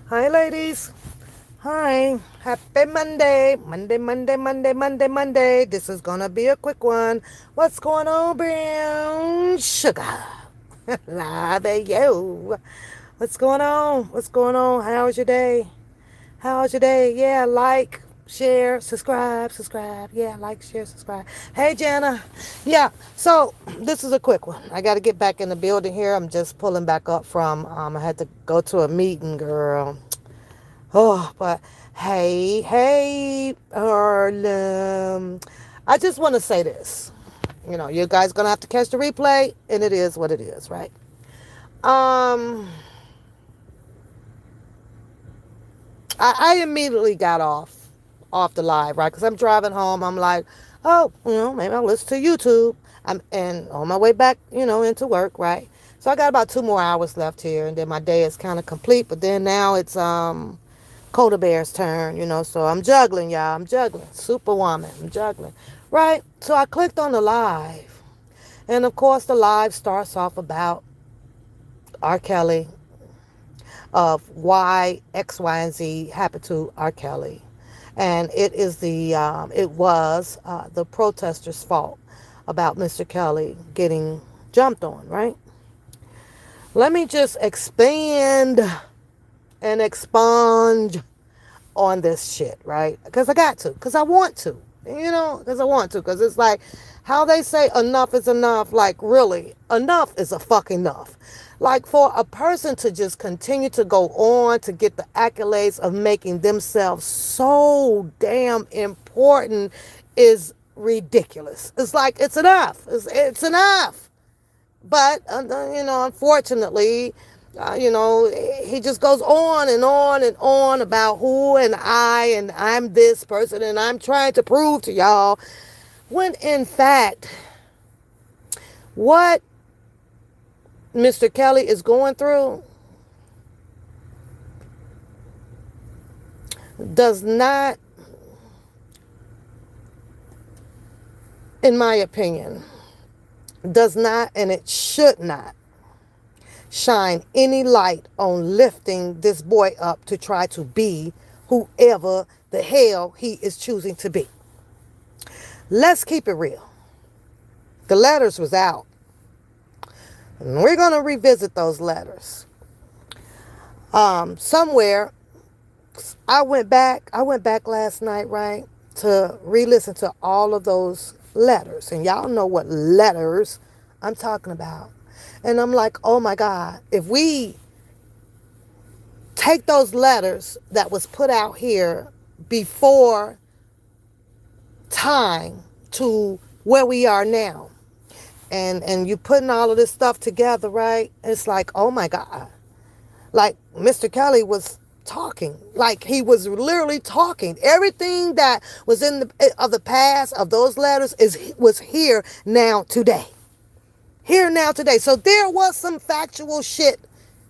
Hi, ladies. Hi. Happy Monday. Monday. This is going to be a quick one. What's going on, brown sugar? Love you. What's going on? What's going on? How's your day? How's your day? Yeah, like, share, subscribe. Yeah, like, share, subscribe. Hey, Jana. Yeah, so this is a quick one. I got to get back in the building here. I'm just pulling back up from, I had to go to a meeting, girl. Oh, but hey, Harlem. I just want to say this. You guys gonna have to catch the replay, and it is what it is, right? Um, I immediately got off the live, right? Because I'm driving home. I'm like, oh, maybe I'll listen to YouTube. And on my way back, into work, right? So I got about 2 more hours left here, and then my day is kind of complete. But then now it's Coda Bear's turn, so I'm juggling, y'all. I'm juggling. Superwoman. I'm juggling. Right? So I clicked on the live. And of course, the live starts off about R. Kelly, of why X, Y, and Z happened to R. Kelly. And it was the protesters' fault about Mr. Kelly getting jumped on, right? Let me just expand and expunge on this shit, right? Because I got to, because I want to, because I want to, because it's like how they say enough is enough. Like, really, enough is a fuck enough. Like, for a person to just continue to go on to get the accolades of making themselves so damn important is ridiculous. It's like, it's enough. It's enough. But, unfortunately, he just goes on and on and on about who and I'm this person and I'm trying to prove to y'all, when in fact, what Mr. Kelly is going through does not, in my opinion, does not, and it should not shine any light on lifting this boy up to try to be whoever the hell he is choosing to be. Let's keep it real. The letters was out. And we're going to revisit those letters. Somewhere, I went back last night, right, to re-listen to all of those letters. And y'all know what letters I'm talking about. And I'm like, oh my God, if we take those letters that was put out here before time to where we are now, and you putting all of this stuff together, right? It's like, oh my God. Like, Mr. Kelly was talking. Like, he was literally talking. Everything that was in the past of those letters was here now today. Here now today. So there was some factual shit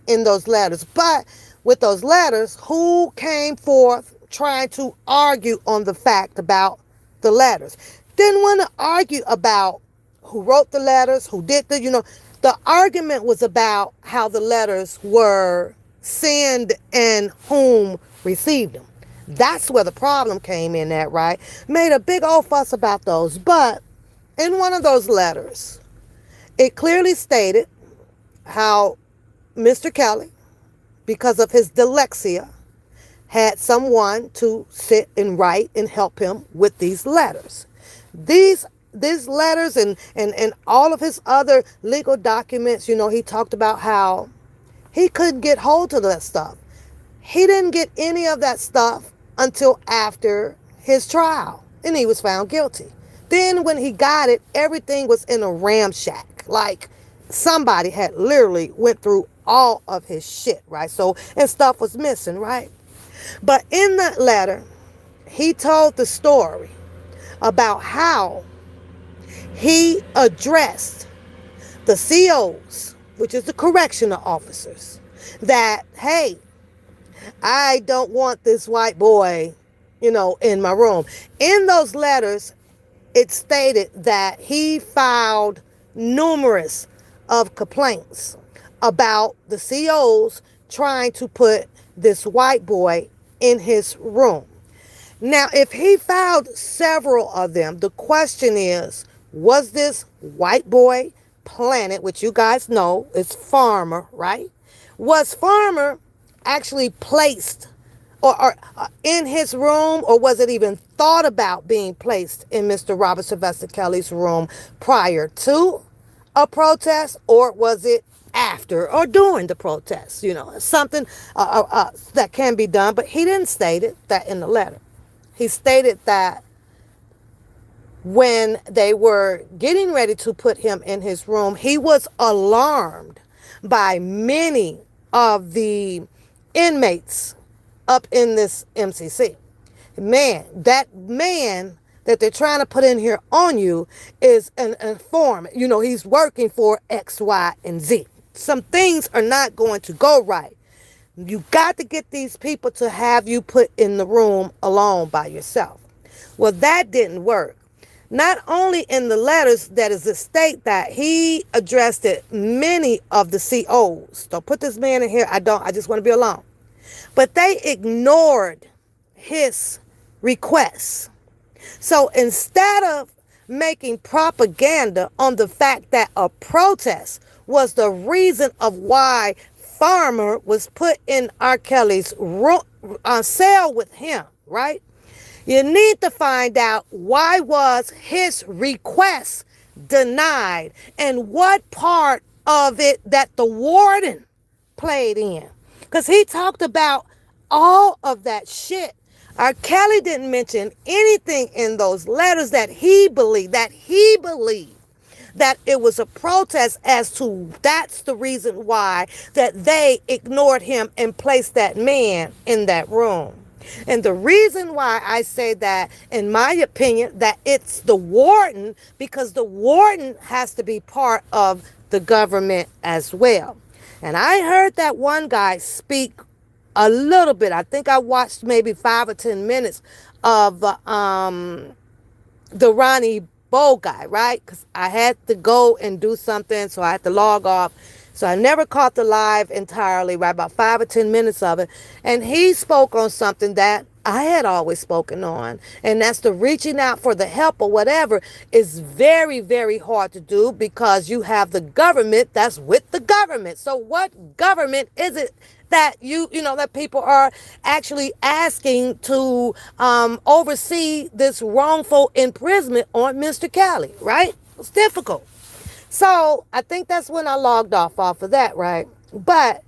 in those letters. But with those letters, who came forth trying to argue on the fact about the letters? Didn't want to argue about who wrote the letters, who did the argument was about how the letters were sent and whom received them. That's where the problem came in at, right? Made a big old fuss about those. But in one of those letters, it clearly stated how Mr. Kelly, because of his dyslexia, had someone to sit and write and help him with these letters. These letters and all of his other legal documents, he talked about how he couldn't get hold of that stuff. He didn't get any of that stuff until after his trial, and he was found guilty. Then when he got it, everything was in a ramshack. Like, somebody had literally went through all of his shit, right? So, and stuff was missing, right? But in that letter, he told the story about how he addressed the COs, which is the correctional officers, that, hey, I don't want this white boy, in my room. In those letters, it stated that he filed numerous of complaints about the COs trying to put this white boy in his room. Now, if he found several of them, the question is, was this white boy Planet, which you guys know is Farmer, right? Was Farmer actually placed or in his room, or was it even thought about being placed in Mr. Robert Sylvester Kelly's room prior to a protest, or was it after or during the protest? You know, something that can be done, but he didn't state it that in the letter. He stated that when they were getting ready to put him in his room, he was alarmed by many of the inmates up in this MCC. Man, that man that they're trying to put in here on you is an informant. You know, he's working for X, Y, and Z. Some things are not going to go right. You got to get these people to have you put in the room alone by yourself. Well, that didn't work. Not only in the letters that is a state that he addressed it many of the COs. Don't put this man in here. I just want to be alone. But they ignored his requests. So instead of making propaganda on the fact that a protest was the reason of why Farmer was put in R. Kelly's cell with him, right? You need to find out why was his request denied and what part of it that the warden played in. Because he talked about all of that shit. R. Kelly didn't mention anything in those letters that he believed that it was a protest as to that's the reason why that they ignored him and placed that man in that room. And the reason why I say that, in my opinion, that it's the warden, because the warden has to be part of the government as well. And I heard that one guy speak a little bit. I think I watched maybe 5 or 10 minutes of the Ronnie Bow guy, right? Because I had to go and do something, so I had to log off. So I never caught the live entirely, right? About 5 or 10 minutes of it. And he spoke on something that I had always spoken on. And that's the reaching out for the help or whatever is very, very hard to do because you have the government that's with the government. So what government is it that that people are actually asking to oversee this wrongful imprisonment on Mr. Kelly, right? It's difficult. So I think that's when I logged off of that, right? But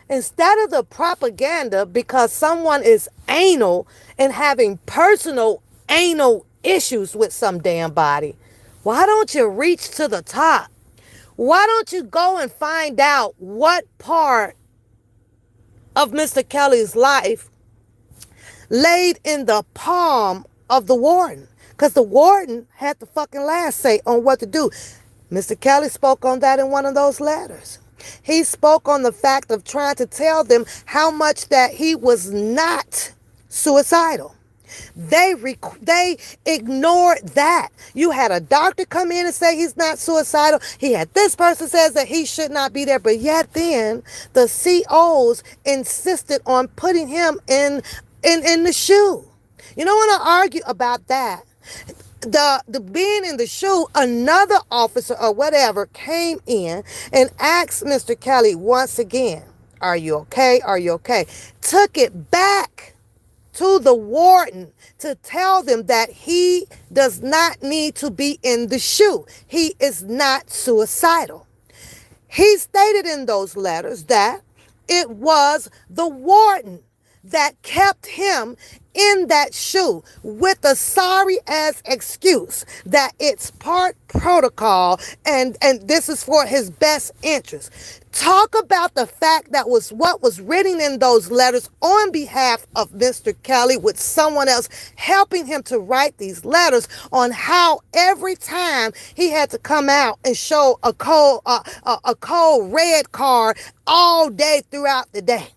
instead of the propaganda, because someone is anal and having personal anal issues with some damn body, why don't you reach to the top? Why don't you go and find out what part of Mr. Kelly's life laid in the palm of the warden? Because the warden had the fucking last say on what to do. Mr. Kelly spoke on that in one of those letters. He spoke on the fact of trying to tell them how much that he was not suicidal. They ignored that. You had a doctor come in and say he's not suicidal. He had this person says that he should not be there. But yet then the COs insisted on putting him in the shoe. You don't want to argue about that. The being in the shoe, another officer or whatever came in and asked Mr. Kelly once again, are you okay? Are you okay? Took it back to the warden to tell them that he does not need to be in the shoe. He is not suicidal. He stated in those letters that it was the warden that kept him in that shoe with a sorry ass excuse that it's part protocol and this is for his best interest. Talk about the fact that was what was written in those letters on behalf of Mr. Kelly with someone else helping him to write these letters on how every time he had to come out and show a cold red card all day throughout the day.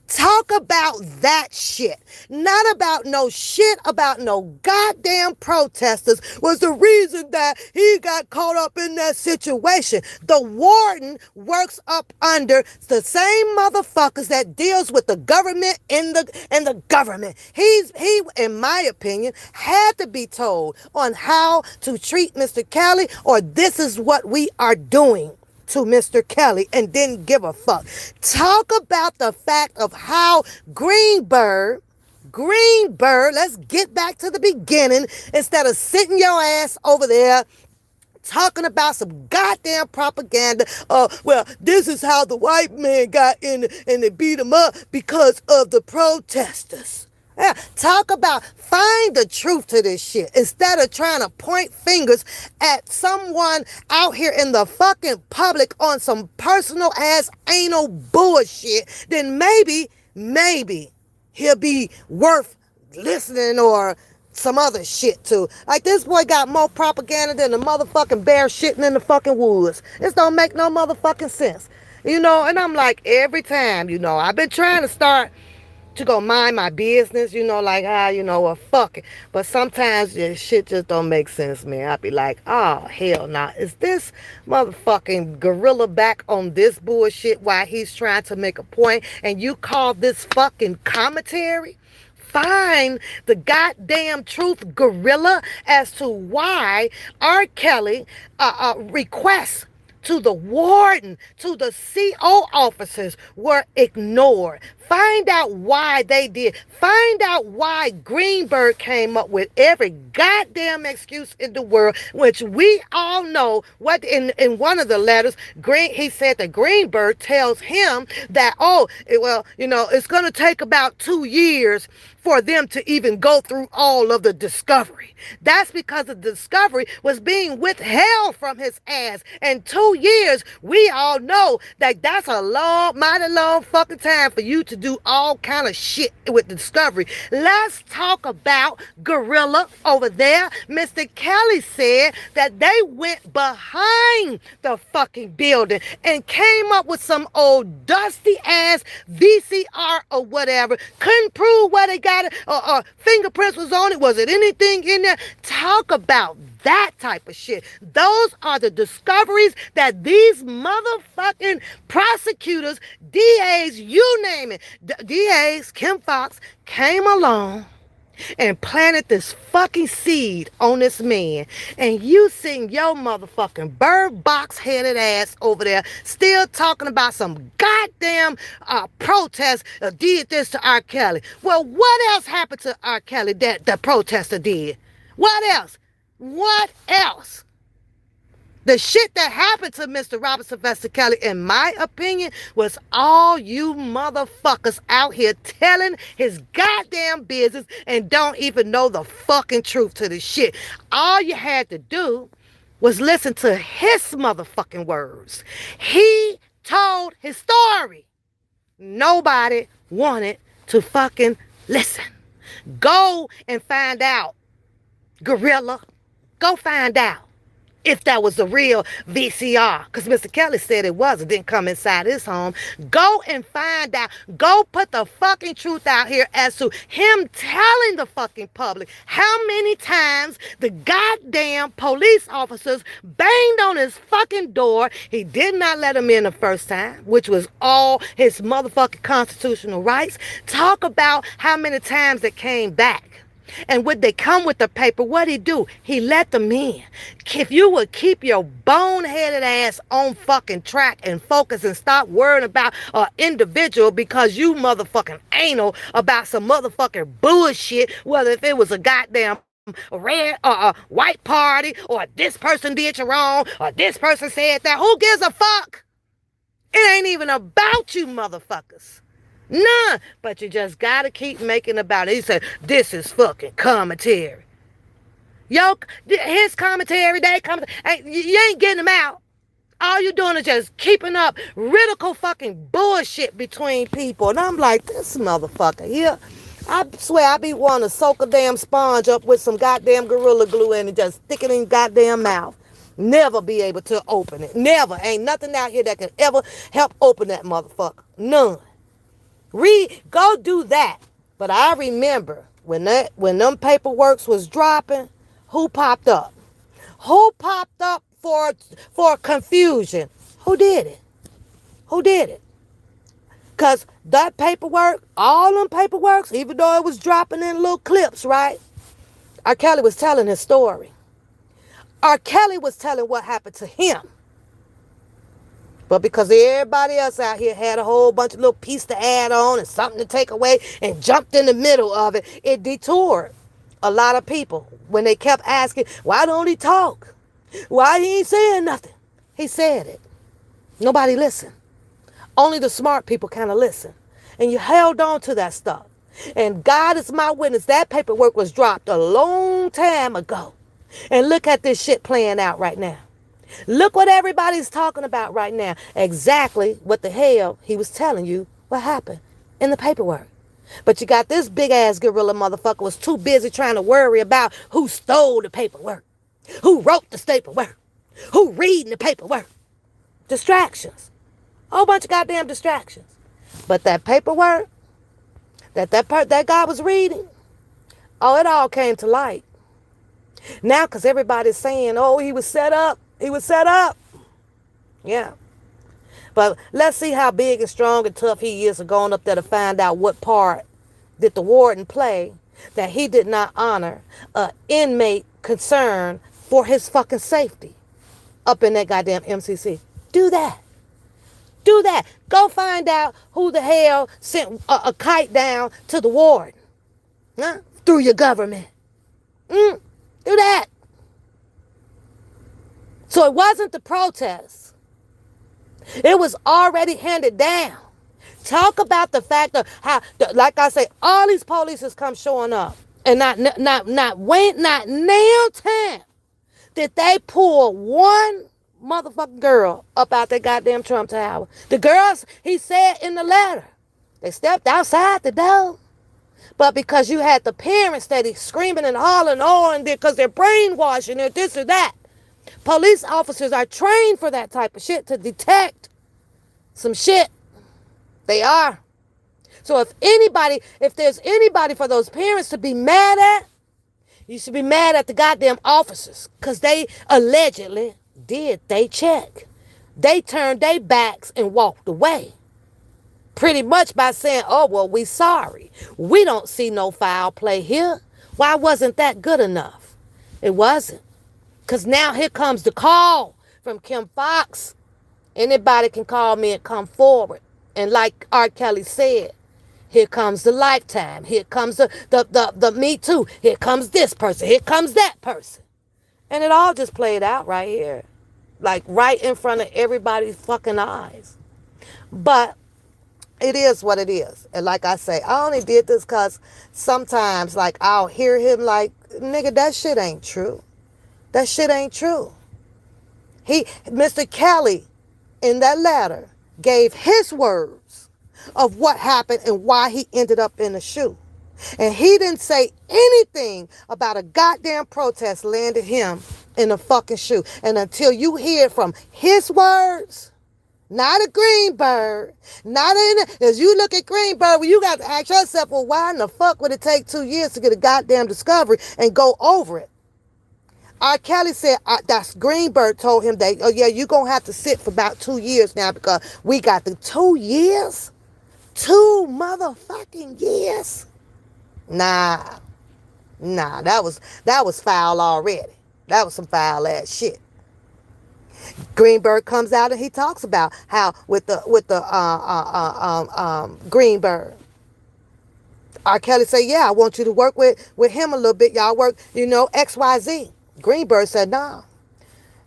Talk about that shit. Not about no shit about no goddamn protesters was the reason that he got caught up in that situation. The warden works up under the same motherfuckers that deals with the government and the government. He, in my opinion, had to be told on how to treat Mr. Kelly, or this is what we are doing to Mr. Kelly, and didn't give a fuck. Talk about the fact of how Greenberg, let's get back to the beginning instead of sitting your ass over there talking about some goddamn propaganda. Well, this is how the white man got in and they beat him up because of the protesters. Yeah, talk about, find the truth to this shit instead of trying to point fingers at someone out here in the fucking public on some personal ass anal bullshit. Then maybe he'll be worth listening or some other shit too. Like, this boy got more propaganda than the motherfucking bear shitting in the fucking woods. This don't make no motherfucking sense. You know, and I'm like, every time, you know, I've been trying to start to go mind my business, you know, like how, you know, well, fuck it. But sometimes this shit just don't make sense, man. I be like, oh, hell nah. Is this motherfucking gorilla back on this bullshit while he's trying to make a point and you call this fucking commentary? Find the goddamn truth, gorilla, as to why R. Kelly requests to the warden, to the CO officers were ignored. Find out why they did. Find out why Greenberg came up with every goddamn excuse in the world, which we all know what in one of the letters, he said that Greenberg tells him that, oh, well, you know, it's going to take about 2 years for them to even go through all of the discovery. That's because the discovery was being withheld from his ass. And 2 years, we all know that that's a long, mighty long fucking time for you to do all kind of shit with discovery. Let's talk about Gorilla over there. Mr. Kelly said that they went behind the fucking building and came up with some old dusty ass VCR or whatever. Couldn't prove where they got it, or fingerprints was on it. Was it anything in there? Talk about that type of shit. Those are the discoveries that these motherfucking prosecutors, DAs, you name it, DAs, Kim Fox, came along and planted this fucking seed on this man. And you sitting your motherfucking bird box headed ass over there still talking about some goddamn protest did this to R. Kelly. Well, what else happened to R. Kelly that the protester did? What else? What else? The shit that happened to Mr. Robert Sylvester Kelly, in my opinion, was all you motherfuckers out here telling his goddamn business and don't even know the fucking truth to the shit. All you had to do was listen to his motherfucking words. He told his story. Nobody wanted to fucking listen. Go and find out, gorilla. Go find out if that was the real VCR, because Mr. Kelly said it was. It didn't come inside his home. Go and find out. Go put the fucking truth out here as to him telling the fucking public how many times the goddamn police officers banged on his fucking door. He did not let him in the first time, which was all his motherfucking constitutional rights. Talk about how many times it came back. And when they come with the paper, what'd he do? He let them in. If you would keep your boneheaded ass on fucking track and focus and stop worrying about an individual because you motherfucking anal about some motherfucking bullshit, whether if it was a goddamn red or a white party, or this person did you wrong, or this person said that. Who gives a fuck? It ain't even about you motherfuckers. None. But you just gotta keep making about it. He said, this is fucking commentary. Yo, his commentary, they commentary. You ain't getting them out. All you doing is just keeping up ridicule fucking bullshit between people. And I'm like, this motherfucker here. I swear I be wanting to soak a damn sponge up with some goddamn Gorilla Glue in and just stick it in goddamn mouth. Never be able to open it. Never. Ain't nothing out here that can ever help open that motherfucker. None. Go do that. But I remember when them paperworks was dropping, who popped up? Who popped up for confusion? Who did it? Who did it? Because that paperwork, all them paperworks, even though it was dropping in little clips, right? R. Kelly was telling his story. R. Kelly was telling what happened to him. But because everybody else out here had a whole bunch of little piece to add on and something to take away and jumped in the middle of it, it detoured a lot of people when they kept asking, why don't he talk? Why he ain't saying nothing? He said it. Nobody listened. Only the smart people kind of listen. And you held on to that stuff. And God is my witness. That paperwork was dropped a long time ago. And look at this shit playing out right now. Look what everybody's talking about right now. Exactly what the hell he was telling you what happened in the paperwork. But you got this big ass gorilla motherfucker was too busy trying to worry about who stole the paperwork, who wrote the paperwork, who reading the paperwork. Distractions. A whole bunch of goddamn distractions. But that paperwork that guy was reading, oh, it all came to light. Now, because everybody's saying, oh, he was set up. He was set up. Yeah. But let's see how big and strong and tough he is going up there to find out what part did the warden play that he did not honor an inmate concern for his fucking safety up in that goddamn MCC. Do that. Do that. Go find out who the hell sent a kite down to the warden. Huh? Through your government. Do that. So it wasn't the protest. It was already handed down. Talk about the fact of how, like I say, all these police come showing up, and not nail time did they pull one motherfucking girl up out that goddamn Trump Tower. The girls, he said in the letter, they stepped outside the door. But because you had the parents that is screaming and hollering on because they're brainwashing or this or that. Police officers are trained for that type of shit to detect some shit. They are. So if there's anybody for those parents to be mad at, you should be mad at the goddamn officers. Because they allegedly did they check. They turned their backs and walked away. Pretty much by saying, oh, well, we sorry. We don't see no foul play here. Why wasn't that good enough? It wasn't. Because now here comes the call from Kim Fox. Anybody can call me and come forward. And like R. Kelly said, here comes the Lifetime. Here comes the Me Too. Here comes this person. Here comes that person. And it all just played out right here. Like right in front of everybody's fucking eyes. But it is what it is. And like I say, I only did this because sometimes like I'll hear him like, nigga, that shit ain't true. That shit ain't true. Mr. Kelly, in that letter, gave his words of what happened and why he ended up in the shoe. And he didn't say anything about a goddamn protest landed him in a fucking shoe. And until you hear from his words, not a Greenberg, as you look at Greenberg, well, you got to ask yourself, well, why in the fuck would it take 2 years to get a goddamn discovery and go over it? R. Kelly said that's Greenberg told him that, oh yeah, you're going to have to sit for about 2 years now because we got the 2 years? 2 motherfucking years? Nah, that was foul already. That was some foul ass shit. Greenberg comes out and he talks about how with the Greenberg. R. Kelly said, yeah, I want you to work with him a little bit. Y'all work, XYZ. Greenberg said, no.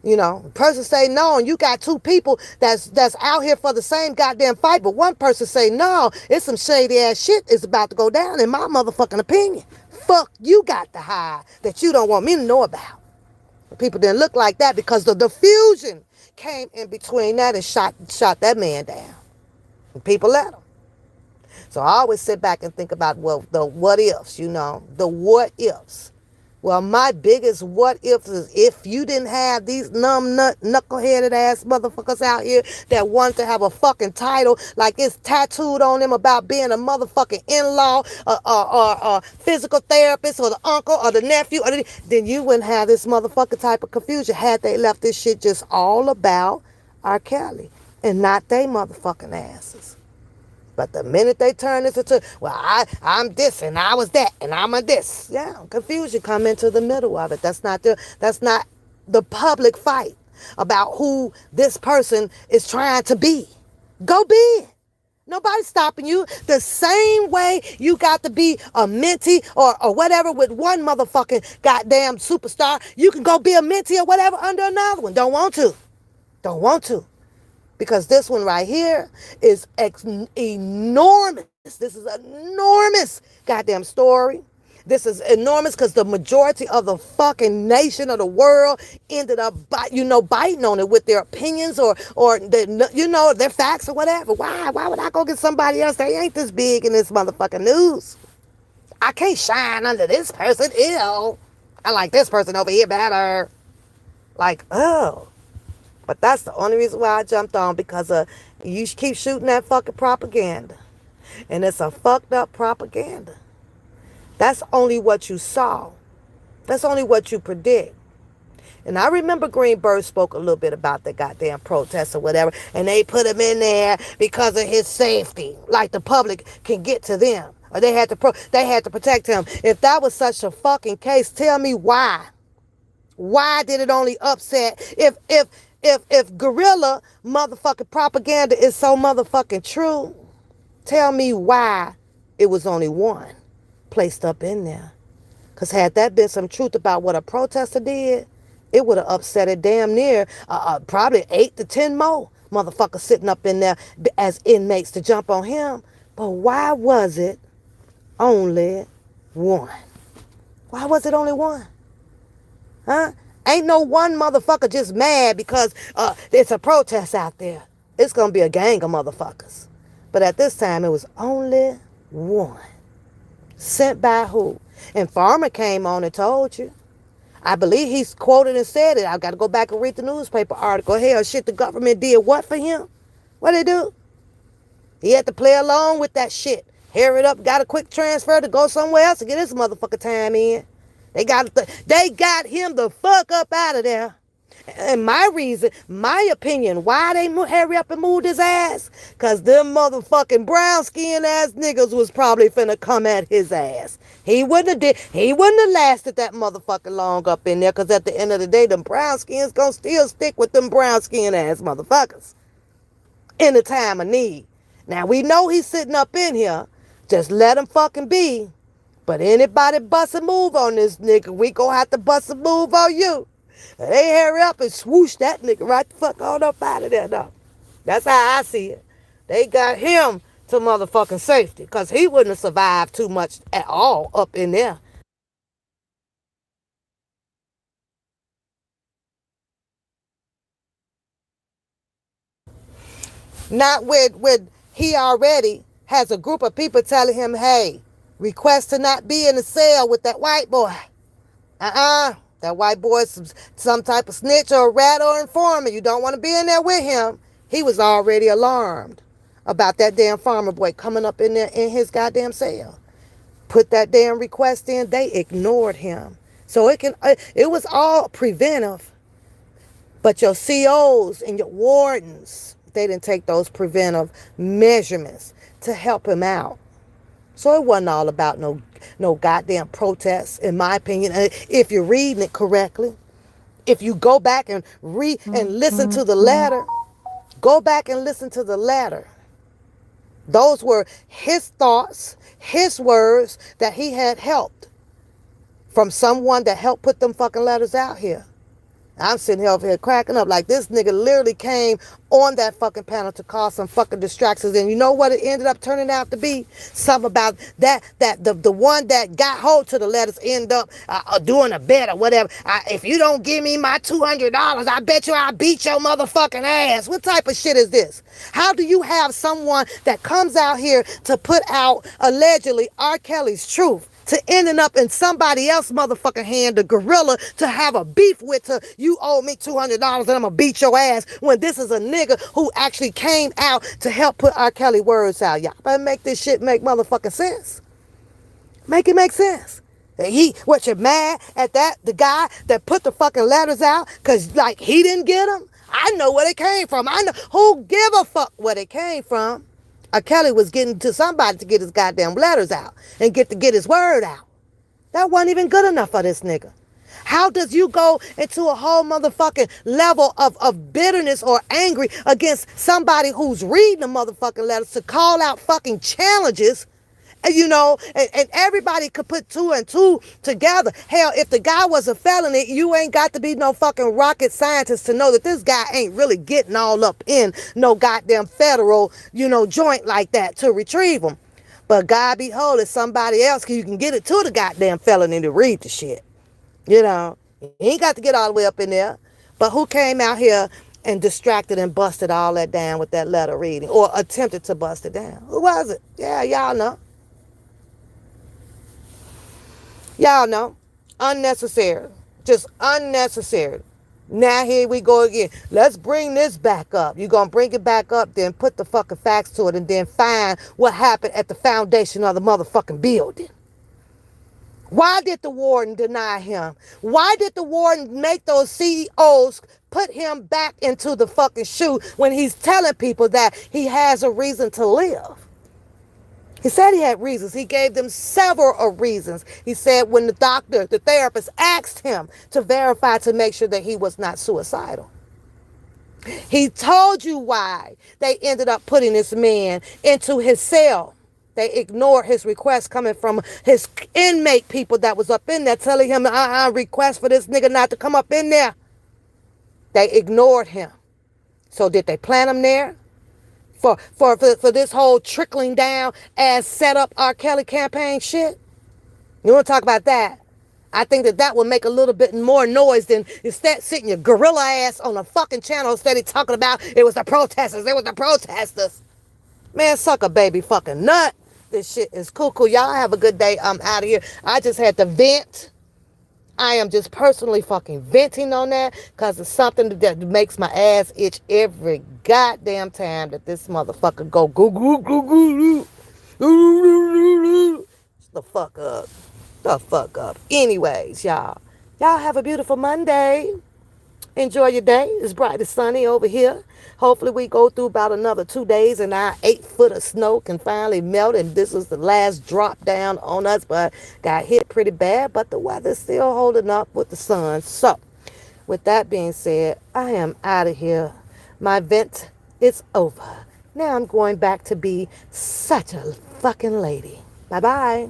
The person say no, and you got 2 people that's out here for the same goddamn fight, but one person say no, it's some shady ass shit is about to go down in my motherfucking opinion. Fuck you got to hide that you don't want me to know about. The people didn't look like that because the diffusion came in between that and shot that man down. And people let him. So I always sit back and think about, well, the what ifs, the what ifs. Well, my biggest what ifs is if you didn't have these numb knuckleheaded ass motherfuckers out here that want to have a fucking title like it's tattooed on them about being a motherfucking in-law or physical therapist or the uncle or the nephew, then you wouldn't have this motherfucking type of confusion had they left this shit just all about R. Kelly and not they motherfucking asses. But the minute they turn this into, well, I'm this and I was that and I'm a this, yeah, confusion come into the middle of it. That's not the public fight about who this person is trying to be. Go be it. Nobody's stopping you. The same way you got to be a mentee or whatever with one motherfucking goddamn superstar, you can go be a mentee or whatever under another one. Don't want to. Don't want to. Because this one right here is enormous. This is enormous goddamn story. This is enormous because the majority of the fucking nation of the world ended up, biting on it with their opinions or their facts or whatever. Why? Why would I go get somebody else? They ain't this big in this motherfucking news. I can't shine under this person. Ew. I like this person over here better. Like, oh. But that's the only reason why I jumped on, because you keep shooting that fucking propaganda. And it's a fucked up propaganda. That's only what you saw. That's only what you predict. And I remember Greenberg spoke a little bit about the goddamn protests or whatever, and they put him in there because of his safety, like the public can get to them, or they had to protect him. If that was such a fucking case, tell me why. Why did it only upset if guerrilla motherfucking propaganda is so motherfucking true? Tell me why it was only one placed up in there. Because had that been some truth about what a protester did, it would have upset it damn near probably 8 to 10 more motherfuckers sitting up in there as inmates to jump on him. But why was it only one? Why was it only one? Huh? Ain't no one motherfucker just mad because it's a protest out there. It's going to be a gang of motherfuckers. But at this time, it was only one. Sent by who? And Farmer came on and told you. I believe he's quoted and said it. I got to go back and read the newspaper article. Hell, shit, the government did what for him? What did they do? He had to play along with that shit. Hurry it up, got a quick transfer to go somewhere else to get his motherfucking time in. They got him the fuck up out of there. And my opinion, why they hurry up and moved his ass? Because them motherfucking brown skin ass niggas was probably finna come at his ass. He wouldn't have lasted that motherfucking long up in there, because at the end of the day, them brown skins gonna still stick with them brown skin ass motherfuckers in the time of need. Now we know he's sitting up in here. Just let him fucking be. But anybody bust a move on this nigga, we gonna have to bust a move on you. They hurry up and swoosh that nigga right the fuck on up out of there, though. That's how I see it. They got him to motherfucking safety, because he wouldn't have survived too much at all up in there. Not with he already has a group of people telling him, hey, request to not be in the cell with that white boy. That white boy is some type of snitch or rat or informant. You don't want to be in there with him. He was already alarmed about that damn farmer boy coming up in there in his goddamn cell. Put that damn request in. They ignored him. So it was all preventive. But your COs and your wardens, they didn't take those preventive measurements to help him out. So it wasn't all about no goddamn protests, in my opinion. If you're reading it correctly, if you go back and read and listen to the letter, go back and listen to the letter. Those were his thoughts, his words that he had helped from someone that helped put them fucking letters out here. I'm sitting here over here cracking up like this nigga literally came on that fucking panel to cause some fucking distractions. And you know what it ended up turning out to be? Something about the one that got hold to the letters end up doing a bet or whatever. If you don't give me my $200, I bet you I'll beat your motherfucking ass. What type of shit is this? How do you have someone that comes out here to put out allegedly R. Kelly's truth to ending up in somebody else motherfucking hand, the gorilla, to have a beef with, to you owe me $200 and I'm gonna beat your ass, when this is a nigga who actually came out to help put R. Kelly words out. Y'all better make this shit make motherfucking sense. Make it make sense. What, you mad at that, the guy that put the fucking letters out because, like, he didn't get them? I know where they came from. I know. Who give a fuck where they came from? R. Kelly was getting to somebody to get his goddamn letters out and get his word out. That wasn't even good enough for this nigga. How does you go into a whole motherfucking level of bitterness or angry against somebody who's reading the motherfucking letters to call out fucking challenges? You know, and everybody could put two and two together. Hell, if the guy was a felony, you ain't got to be no fucking rocket scientist to know that this guy ain't really getting all up in no goddamn federal, joint like that to retrieve him. But God behold, it's somebody else, you can get it to the goddamn felony to read the shit. You ain't got to get all the way up in there. But who came out here and distracted and busted all that down with that letter reading, or attempted to bust it down? Who was it? Yeah, y'all know. Y'all know. Unnecessary. Just unnecessary. Now here we go again. Let's bring this back up. You're going to bring it back up, then put the fucking facts to it, and then find what happened at the foundation of the motherfucking building. Why did the warden deny him? Why did the warden make those CEOs put him back into the fucking shoe when he's telling people that he has a reason to live? He said he had reasons. He gave them several reasons. He said when the therapist asked him to verify to make sure that he was not suicidal. He told you why they ended up putting this man into his cell. They ignored his request coming from his inmate people that was up in there telling him, request for this nigga not to come up in there. They ignored him. So did they plant him there? For this whole trickling down as set up R. Kelly campaign shit? You want to talk about that? I think that would make a little bit more noise than instead sitting your gorilla ass on a fucking channel instead of talking about it was the protesters. It was the protesters. Man, suck a baby fucking nut. This shit is cool. Y'all have a good day. I'm out of here. I just had to vent. I am just personally fucking venting on that because it's something that makes my ass itch every goddamn time that this motherfucker go goo goo goo goo goo. The fuck up. The fuck up. Anyways, y'all have a beautiful Monday. Enjoy your day. It's bright and sunny over here. Hopefully we go through about another 2 days and our 8 foot of snow can finally melt, and this is the last drop down on us, but got hit pretty bad, but the weather's still holding up with the sun. So with that being said, I am out of here. My vent is over. Now I'm going back to be such a fucking lady. Bye bye.